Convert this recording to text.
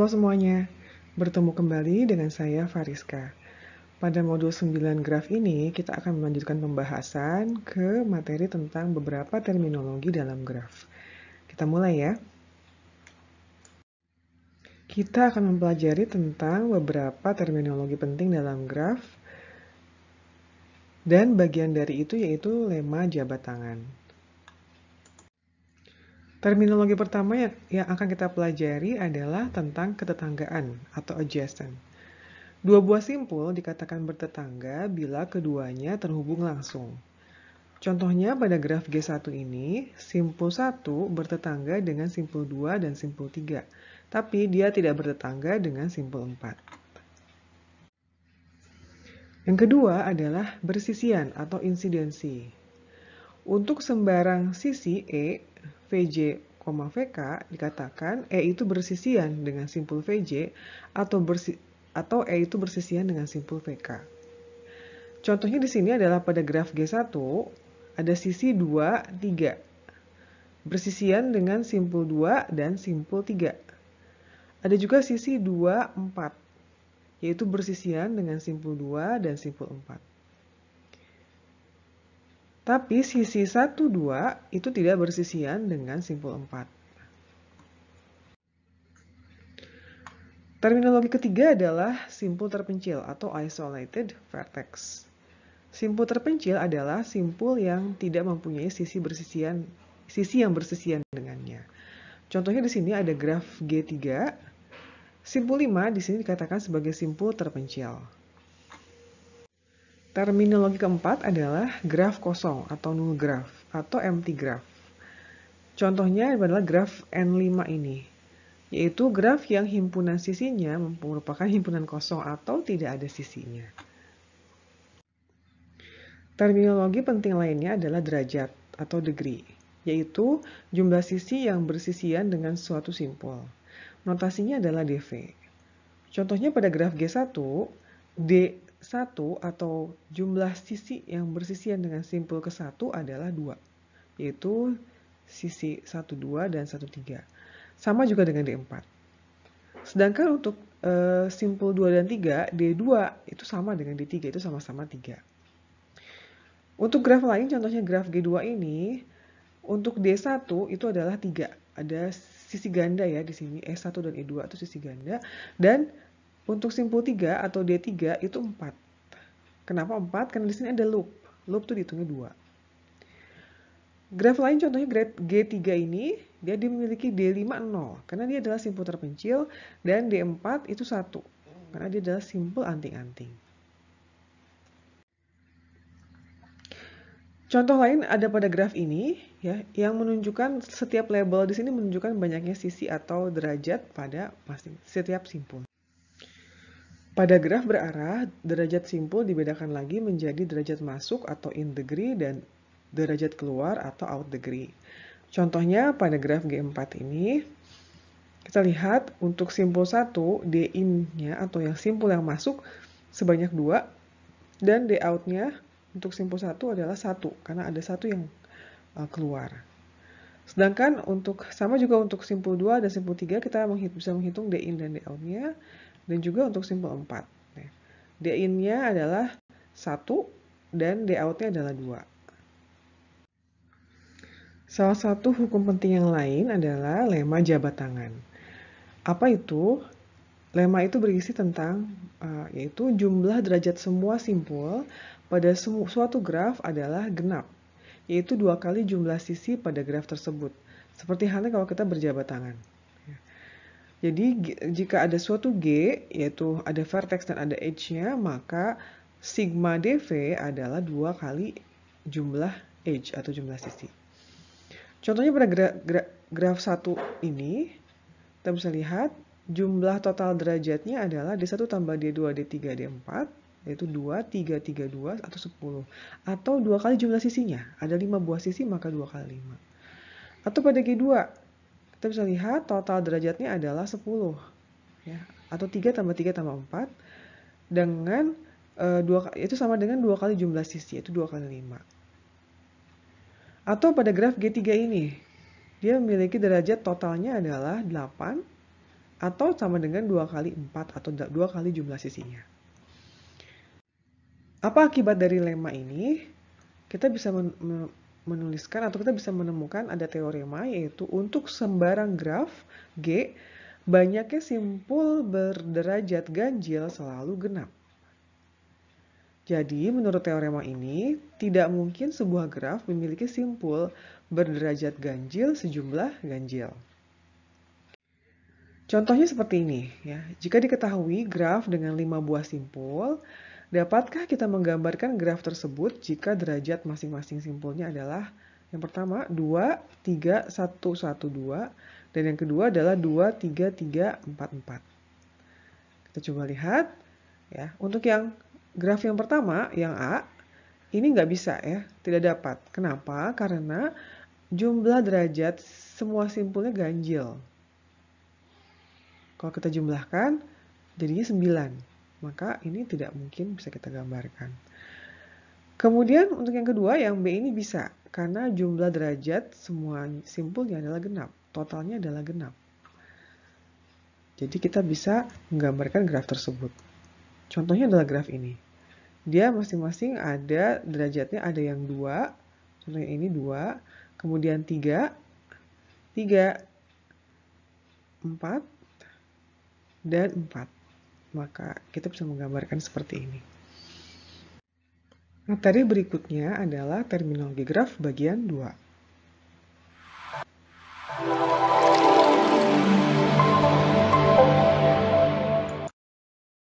Halo semuanya, bertemu kembali dengan saya Fariska. Pada modul 9 graf ini, kita akan melanjutkan pembahasan ke materi tentang beberapa terminologi dalam graf. Kita mulai ya. Kita akan mempelajari tentang beberapa terminologi penting dalam graf, dan bagian dari itu yaitu lemma jabat tangan. Terminologi pertama yang akan kita pelajari adalah tentang ketetanggaan atau adjacent. Dua buah simpul dikatakan bertetangga bila keduanya terhubung langsung. Contohnya pada graf G1 ini, simpul 1 bertetangga dengan simpul 2 dan simpul 3, tapi dia tidak bertetangga dengan simpul 4. Yang kedua adalah bersisian atau insidensi. Untuk sembarang sisi E, VJ, VK dikatakan E itu bersisian dengan simpul VJ atau E itu bersisian dengan simpul VK. Contohnya di sini adalah pada graf G1 ada sisi 2, 3. Bersisian dengan simpul 2 dan simpul 3. Ada juga sisi 2, 4. Yaitu bersisian dengan simpul 2 dan simpul 4. Tapi sisi 1, 2 itu tidak bersisian dengan simpul 4. Terminologi ketiga adalah simpul terpencil atau isolated vertex. Simpul terpencil adalah simpul yang tidak mempunyai sisi yang bersisian dengannya. Contohnya di sini ada graf G3. Simpul 5 di sini dikatakan sebagai simpul terpencil. Terminologi keempat adalah graf kosong atau null graph atau empty graph. Contohnya adalah graf N5 ini, yaitu graf yang himpunan sisinya merupakan himpunan kosong atau tidak ada sisinya. Terminologi penting lainnya adalah derajat atau degree, yaitu jumlah sisi yang bersisian dengan suatu simpul. Notasinya adalah dV. Contohnya pada graf G1, D1 atau jumlah sisi yang bersisian dengan simpul ke-1 adalah 2, yaitu sisi 1, 2, dan 1, 3. Sama juga dengan D4. Sedangkan untuk simpul 2 dan 3, D2 itu sama dengan D3, itu sama-sama 3. Untuk graf lain, contohnya graf G2 ini, untuk D1 itu adalah 3. Ada sisi ganda ya di sini, E1 dan E2 itu sisi ganda. Dan untuk simpul 3 atau D3 itu 4. Kenapa 4? Karena di sini ada loop. Loop itu dihitungnya 2. Graf lain contohnya graf G3 ini, dia memiliki D5 0. Karena dia adalah simpul terpencil. Dan D4 itu 1. Karena dia adalah simpul anting-anting. Contoh lain ada pada graf ini, ya, yang menunjukkan setiap label di sini menunjukkan banyaknya sisi atau derajat pada setiap simpul. Pada graf berarah, derajat simpul dibedakan lagi menjadi derajat masuk atau in degree dan derajat keluar atau out degree. Contohnya pada graf G4 ini, kita lihat untuk simpul 1, D in-nya atau yang simpul yang masuk sebanyak 2, dan D out-nya untuk simpul 1 adalah 1, karena ada 1 yang keluar. Sedangkan sama juga untuk simpul 2 dan simpul 3, kita bisa menghitung D in dan D out-nya, dan juga untuk simpul 4. D in-nya adalah 1, dan D out-nya adalah 2. Salah satu hukum penting yang lain adalah lemma jabat tangan. Apa itu? Lemma itu berisi tentang, yaitu jumlah derajat semua simpul pada suatu graf adalah genap, yaitu 2 kali jumlah sisi pada graf tersebut. Seperti halnya kalau kita berjabat tangan. Jadi jika ada suatu G, yaitu ada vertex dan ada edge-nya, maka sigma dV adalah 2 kali jumlah edge atau jumlah sisi. Contohnya pada graf 1 ini, kita bisa lihat jumlah total derajatnya adalah D1 tambah D2, D3, D4, yaitu 2, 3, 3, 2, atau 10. Atau 2 kali jumlah sisinya. Ada 5 buah sisi, maka 2 kali 5. Atau pada G2, kita bisa lihat total derajatnya adalah 10. Ya, atau 3 tambah 3 tambah 4. Dengan, itu sama dengan 2 kali jumlah sisi, yaitu 2 kali 5. Atau pada graf G3 ini, dia memiliki derajat totalnya adalah 8, atau sama dengan 2 kali 4 atau 2 kali jumlah sisinya. Apa akibat dari lemma ini? Kita bisa menuliskan atau kita bisa menemukan ada teorema, yaitu untuk sembarang graf G, banyaknya simpul berderajat ganjil selalu genap. Jadi, menurut teorema ini, tidak mungkin sebuah graf memiliki simpul berderajat ganjil sejumlah ganjil. Contohnya seperti ini, ya. Jika diketahui graf dengan 5 buah simpul, dapatkah kita menggambarkan graf tersebut jika derajat masing-masing simpulnya adalah yang pertama 2, 3, 1, 1, 2, dan yang kedua adalah 2, 3, 3, 4, 4. Kita coba lihat, ya. Untuk yang graf yang pertama, yang A, ini nggak bisa ya, tidak dapat. Kenapa? Karena jumlah derajat semua simpulnya ganjil. Kalau kita jumlahkan, jadinya 9. Maka ini tidak mungkin bisa kita gambarkan. Kemudian untuk yang kedua, yang B ini bisa. Karena jumlah derajat semua simpulnya adalah genap. Totalnya adalah genap. Jadi kita bisa menggambarkan graf tersebut. Contohnya adalah graf ini. Dia masing-masing ada derajatnya, ada yang 2, contohnya ini 2, kemudian 3, 3, 4, dan 4. Maka kita bisa menggambarkan seperti ini. Materi berikutnya adalah terminologi graf bagian 2.